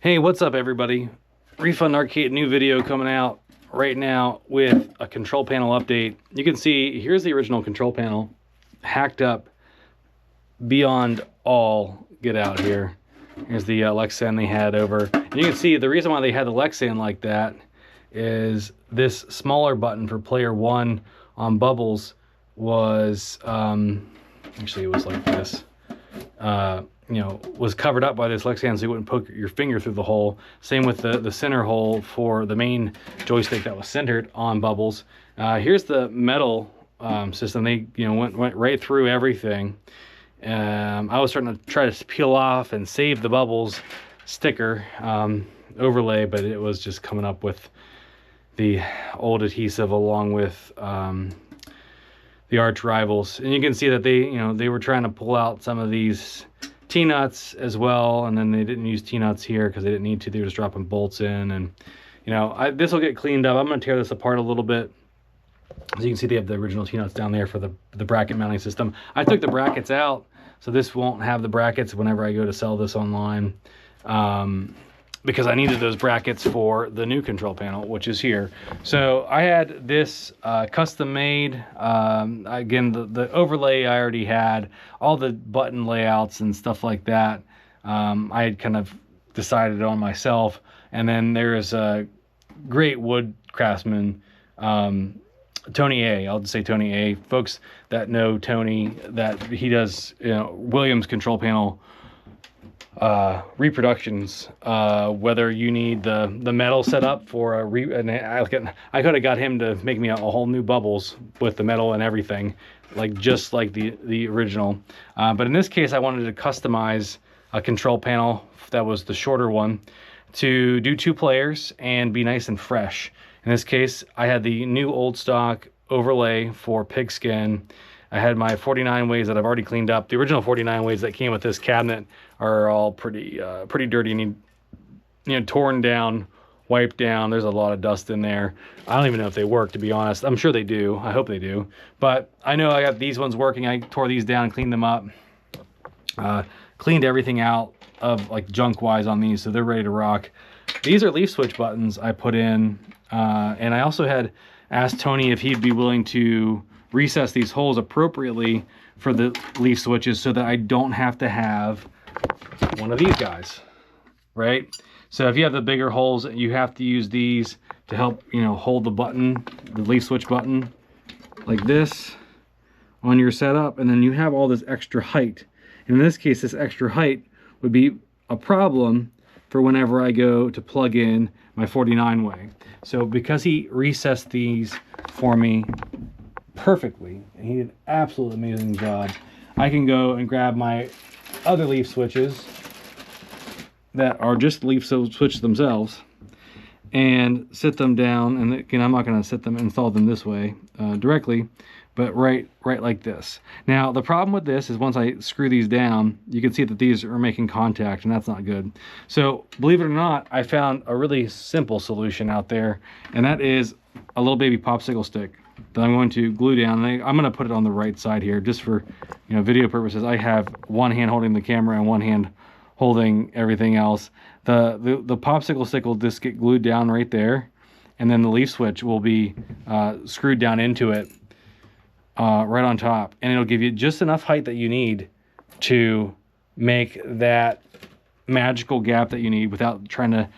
Hey, what's up everybody? Refund Arcade, new video coming out right now with a control panel update. You can see here's the original control panel, hacked up beyond all get out here. Here's the Lexan they had over. And you can see the reason why they had the Lexan like that is this smaller button for player 1 on bubbles was, actually it was like this. Was covered up by this Lexan so you wouldn't poke your finger through the hole. Same with the center hole for the main joystick that was centered on bubbles. Here's the metal system. They went right through everything. I was starting to try to peel off and save the bubbles sticker overlay, but it was just coming up with the old adhesive along with the arch rivals. And you can see that they were trying to pull out some of these T-nuts as well, and then they didn't use T-nuts here because they didn't need to. They were just dropping bolts in, and this will get cleaned up. I'm going to tear this apart a little bit. As you can see, they have the original T-nuts down there for the bracket mounting system. I took the brackets out, so this won't have the brackets whenever I go to sell this online, because I needed those brackets for the new control panel, which is here. So I had this custom made. Again, the overlay I already had, all the button layouts and stuff like that. I had kind of decided on myself. And then there's a great wood craftsman, Tony A. I'll just say Tony A. Folks that know Tony, that he does Williams control panel reproductions, whether you need the metal set up for I could have got him to make me a whole new bubbles with the metal and everything, just like the original, but in this case I wanted to customize a control panel that was the shorter one to do 2 players and be nice and fresh. In this case I had the new old stock overlay for Pigskin. I had my 49 ways that I've already cleaned up. The original 49 ways that came with this cabinet are all pretty dirty and torn down, wiped down. There's a lot of dust in there. I don't even know if they work, to be honest. I'm sure they do. I hope they do. But I know I got these ones working. I tore these down, cleaned them up, cleaned everything out of junk wise on these, so they're ready to rock. These are leaf switch buttons I put in, and I also had asked Tony if he'd be willing to recess these holes appropriately for the leaf switches so that I don't have to have one of these guys, right? So if you have the bigger holes, you have to use these to help hold the button, the leaf switch button, like this on your setup, and then you have all this extra height. In this case, this extra height would be a problem for whenever I go to plug in my 49 way. So because he recessed these for me perfectly, and he did an absolutely amazing job, I can go and grab my other leaf switches that are just leaf switch themselves and sit them down. And again, I'm not going to install them this way directly, but right like this. Now the problem with this is once I screw these down, you can see that these are making contact, and that's not good. So believe it or not, I found a really simple solution out there, and that is a little baby popsicle stick that I'm going to glue down. And I'm going to put it on the right side here just for video purposes. I have one hand holding the camera and one hand holding everything else. The popsicle stick will just get glued down right there, and then the leaf switch will be screwed down into it right on top, and it'll give you just enough height that you need to make that magical gap that you need without trying to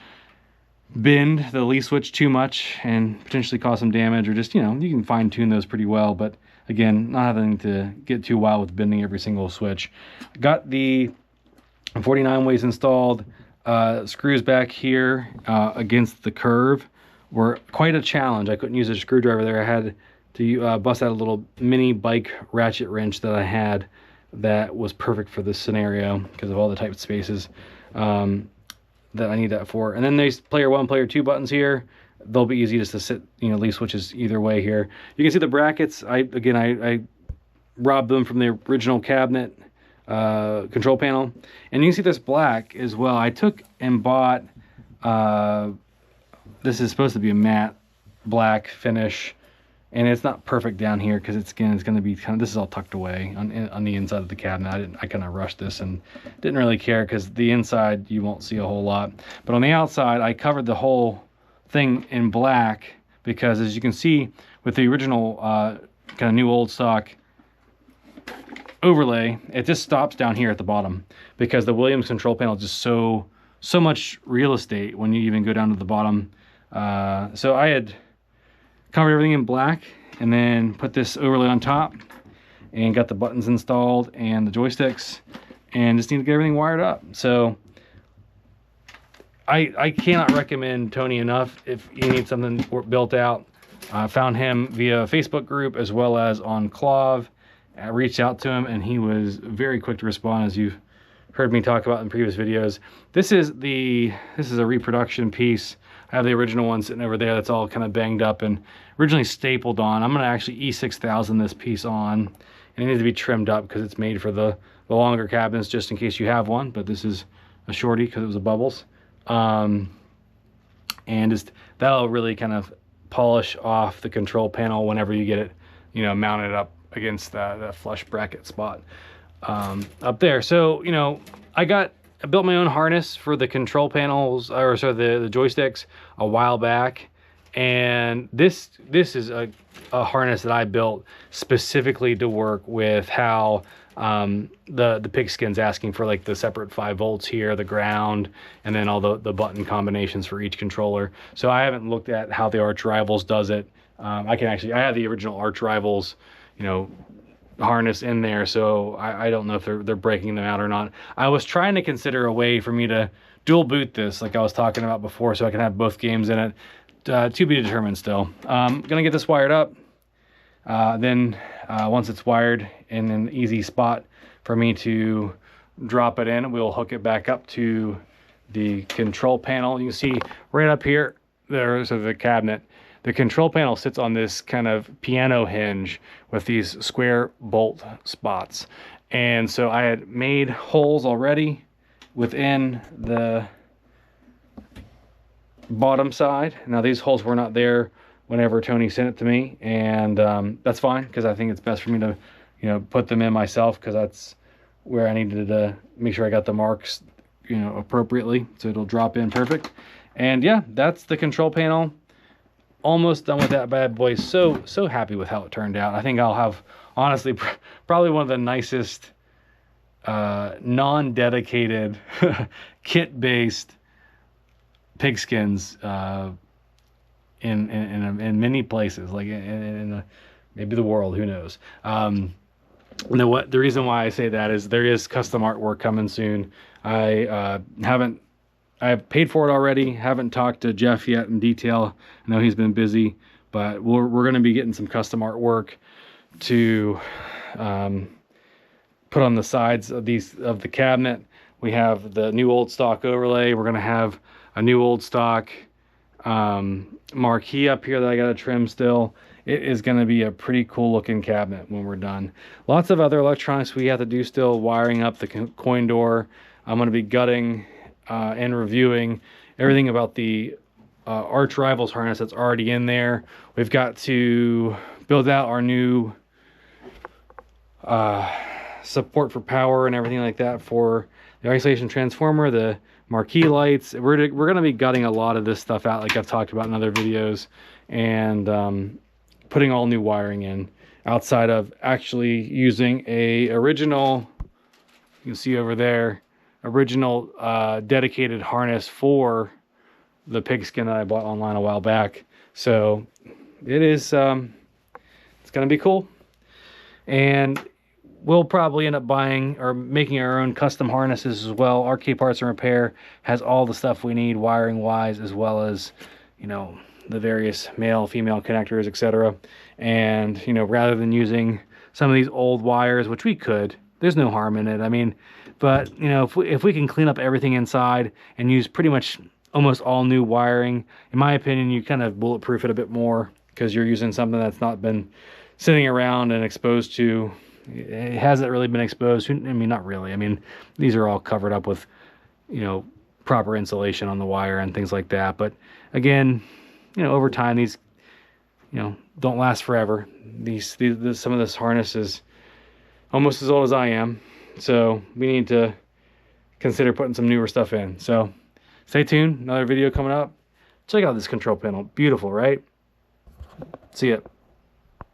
bend the leaf switch too much and potentially cause some damage, or just you can fine tune those pretty well, but again, not having to get too wild with bending every single switch. Got the 49 ways installed. Screws back here against the curve were quite a challenge. I couldn't use a screwdriver there. I had to bust out a little mini bike ratchet wrench that I had that was perfect for this scenario because of all the tight spaces that I need that for. And then there's player 1, player 2 buttons here. They'll be easy just to sit, leaf switches either way here. You can see the brackets. I robbed them from the original cabinet control panel, and you can see this black as well. I took and bought this is supposed to be a matte black finish And it's not perfect down here because it's going to be kind of, this is all tucked away on the inside of the cabinet. I kind of rushed this and didn't really care because the inside you won't see a whole lot. But on the outside, I covered the whole thing in black because, as you can see with the original kind of new old stock overlay, it just stops down here at the bottom because the Williams control panel is just so much real estate when you even go down to the bottom. So I had covered everything in black and then put this overlay on top and got the buttons installed and the joysticks, and just need to get everything wired up. So I cannot recommend Tony enough if you need something built out. I found him via a Facebook group as well as on Clav. I reached out to him and he was very quick to respond, as you've heard me talk about in previous videos. This is a reproduction piece. I have the original one sitting over there that's all kind of banged up and originally stapled on. I'm going to actually E6000 this piece on, and it needs to be trimmed up because it's made for the longer cabins, just in case you have one. But this is a shorty because it was a Bubbles. And just that'll really kind of polish off the control panel whenever you get it, you know, mounted up against that flush bracket spot up there. So, you know, I built my own harness for the control panels, or sorry, the joysticks a while back, and this is a harness that I built specifically to work with how the Pigskin's asking for, like the separate 5 volts here, the ground, and then all the button combinations for each controller. So I haven't looked at how the Arch Rivals does it. I have the original Arch Rivals, you know, harness in there, so I don't know if they're breaking them out or not. I was trying to consider a way for me to dual boot this, like I was talking about before, so I can have both games in it. To be determined still. Gonna get this wired up. Then once it's wired in an easy spot for me to drop it in, we'll hook it back up to the control panel. You can see right up here, there's the cabinet. The control panel sits on this kind of piano hinge with these square bolt spots. And so I had made holes already within the bottom side. Now these holes were not there whenever Tony sent it to me, and that's fine because I think it's best for me to, you know, put them in myself, because that's where I needed to make sure I got the marks, you know, appropriately, so it'll drop in perfect. And yeah, that's the control panel. Almost done with that bad boy. So happy with how it turned out. I think I'll have, honestly, probably one of the nicest non-dedicated kit-based Pigskins in many places, like in maybe the world, who knows. The reason why I say that is there is custom artwork coming soon. I've paid for it already. Haven't talked to Jeff yet in detail. I know he's been busy, but we're going to be getting some custom artwork to put on the sides of the cabinet. We have the new old stock overlay. We're going to have a new old stock marquee up here that I got to trim still. It is going to be a pretty cool looking cabinet when we're done. Lots of other electronics we have to do still, wiring up the coin door. I'm going to be gutting and reviewing everything about the Arch Rivals harness that's already in there. We've got to build out our new support for power and everything like that for the isolation transformer, the marquee lights. We're going to be gutting a lot of this stuff out, like I've talked about in other videos, and putting all new wiring in, outside of actually using a original, you can see over there, original dedicated harness for the Pigskin that I bought online a while back. So it is it's going to be cool, and we'll probably end up buying or making our own custom harnesses as well. RK Parts and Repair has all the stuff we need wiring wise, as well as, you know, the various male female connectors, etc. And, you know, rather than using some of these old wires, which we could, there's no harm in it, I mean, but, you know, if we can clean up everything inside and use pretty much almost all new wiring, in my opinion, you kind of bulletproof it a bit more, because you're using something that's not been sitting around and exposed to. It hasn't really been exposed. I mean, not really. I mean, these are all covered up with, you know, proper insulation on the wire and things like that. But again, you know, over time, these you know, don't last forever. Some of this harness is almost as old as I am, so we need to consider putting some newer stuff in. So stay tuned, another video coming up. Check out this control panel, beautiful, right? See ya.